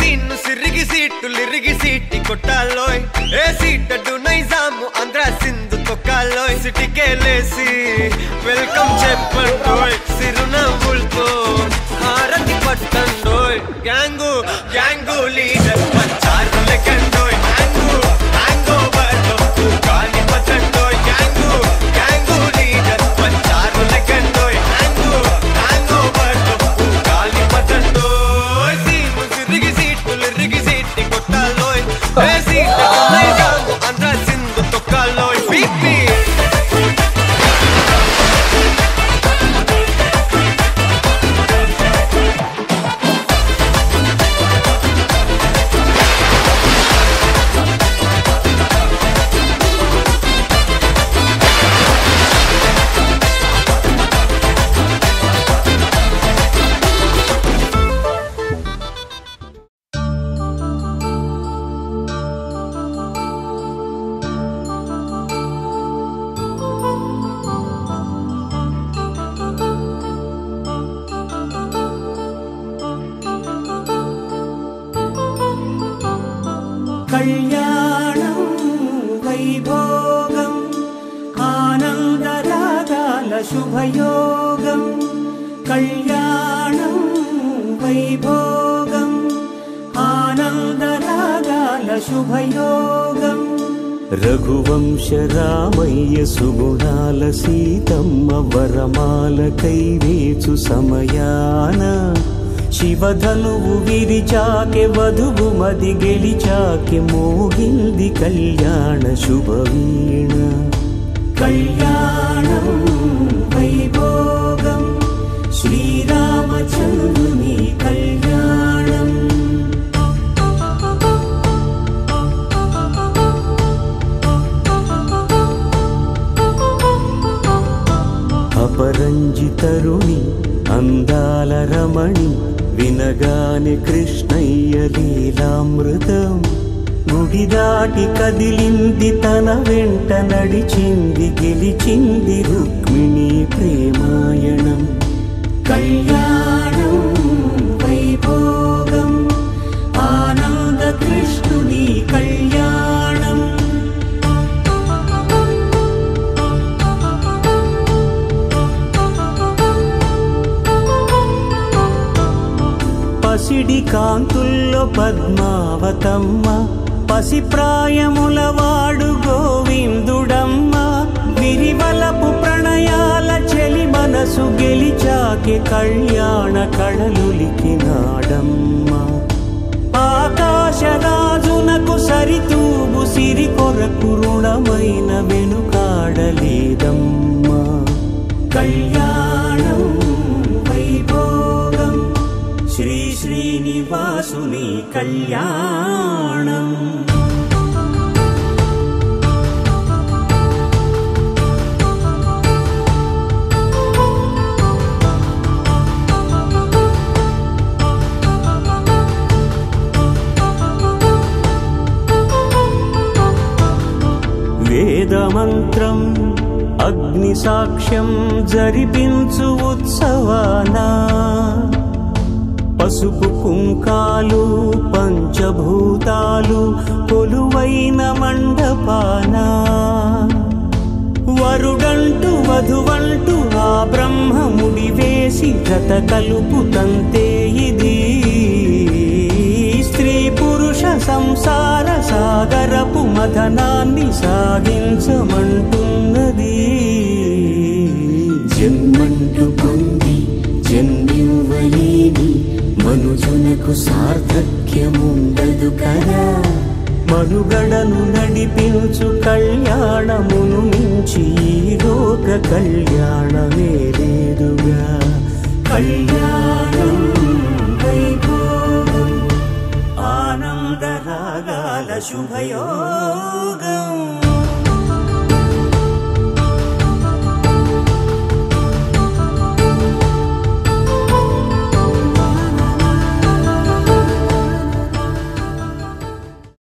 సీన్ను సిరిగి సీటులిరిగి సీటి కొట్టాలోయ్ ఏ సీటడు Nizam Andhra Sindhu తొక్కాలోయ్ సిటీకేలేసి welcome చెప్పండోయ్ సిరునవ్వులతో హారతి పట్టండోయ్ gang gang leader పంచారు లెక్కండోయ్ hang hang ఓవర్లో గాలి పట్టండోయ్ గ్యాంగు గ్యాంగు లీడర్ పంచారు లెక్కండోయ్ హ్యాంగు హ్యాంగ్ ఓవర్లో గాలి పట్టండోయ్ సీను సిరిగి సీటులిరిగి సీటి కొట్టాలోయ్ ఏ సీటడు నైజాము ఆంధ్ర సింధు తొక్కాలోయ్ బీపీ కళ్యాణం వైభోగం ఆనందరాగాల శుభయోగం కళ్యాణం వైభోగం ఆనందరాగాల శుభయోగం రఘువంశ రామయ్య సుగుణాల సీతమ్మ వరమాల కైవేచు సమయాన శివధనువు విరిచాకె వధువు మది గెలిచాకె మోగింది కళ్యాణ శుభవీణ కళ్యాణం వైభోగం శ్రీరామచంద్రుని కళ్యాణం అపరంజి తరుణి అందాల రమణి వినగానే కృష్ణయ్య లీలామృతం గుడి దాటి కదిలింది తన వెంట నడిచింది గెలిచింది రుక్మిణి ప్రేమాయణం కళ్యాణం వైభోగం ఆనంద కృష్ణుని కళ్యాణం పసిడి కాంతుల్లో పద్మావతమ్మ పసిప్రాయముల వాడు గోవిందుడమ్మ విరివలపు ప్రణయాల చెలి మనసు గెలిచాకే కళ్యాణ కళలులికినాడమ్మ ఆకాశరాజునకు సరితూగు సిరి కొరకు రుణమైన వెనుకాడలేదమ్మా కళ్యాణం వైభోగం శ్రీ శ్రీనివాసుని కళ్యాణం వేదమంత్రం అగ్ని సాక్ష్యం జరిపించు ఉత్సవానా పసుపు కుంకాలు పంచభూతాలు కొలువైన మండపాన వరుడంటూ వధువంటూ ఆ బ్రహ్మముడి వేసి జత కలుపుతంతే ఇది స్త్రీ పురుష సంసార సాగరపు మథనాన్ని సాగించమంటున్నది జన్మంటూ పొంది జన్మివ్వలేని మనుజునకు సార్థక్యముండదు కదా మనుగడను నడిపించు కళ్యాణమును మించి ఈ లోక కళ్యాణమే లేదుగా కళ్యాణం వైభోగం ఆనందరాగాల శుభయోగం